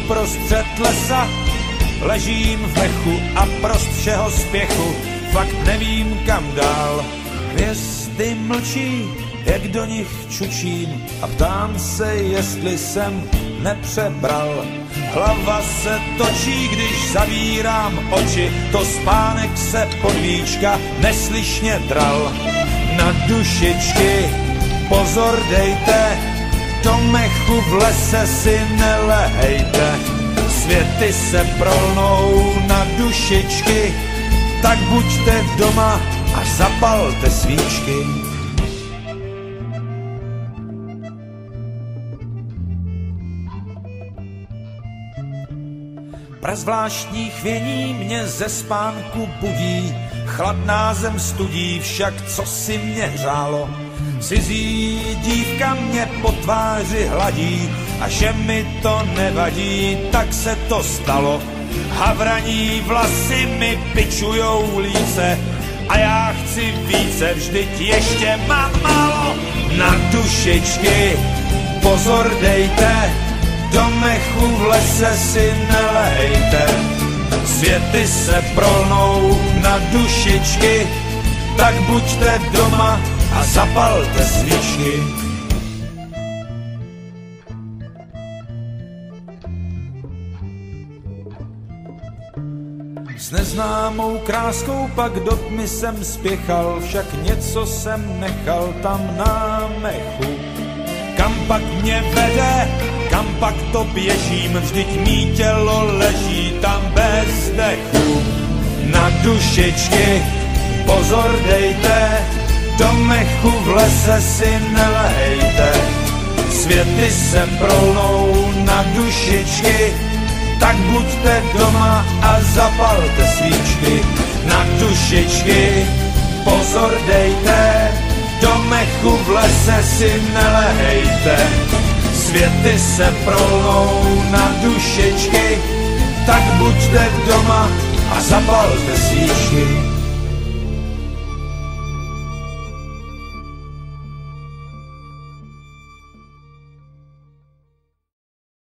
uprostřed lesa, ležím v mechu a prost všeho spěchu, fakt nevím kam dál. Hvězdy mlčí, jak do nich čučím a ptám se, jestli jsem nepřebral. Hlava se točí, když zavírám oči, to spánek se podvíčka neslyšně dral. Na dušičky pozor dejte, do mechu v lese si nelehejte. Světy se prolnou na dušičky, tak buďte doma a zapalte svíčky. Prazvláštní chvění mě ze spánku budí, chladná zem studí, však co si mě hřálo. Cizí dívka mě po tváři hladí a že mi to nevadí, tak se to stalo. Havraní vlasy mi pičujou líce a já chci více, vždyť ještě mám málo. Na dušičky pozor dejte, do mechu v lese si nelejte. Světy se prolnou na dušičky, tak buďte doma a zapalte svíčky. S neznámou kráskou pak do tmy jsem spěchal, však něco jsem nechal tam na mechu. Kam pak mě vede, kam pak to běžím, vždyť mý tělo leží tam bez dechu. Na dušičky pozor dejte, do mechu v lese si nelehejte. Světy se prolnou na dušičky, tak buďte doma a zapalte svíčky. Na dušičky pozor dejte, do mechu v lese si nelehejte. Světy se prolnou na dušičky, tak buďte doma a zapalte svíčky.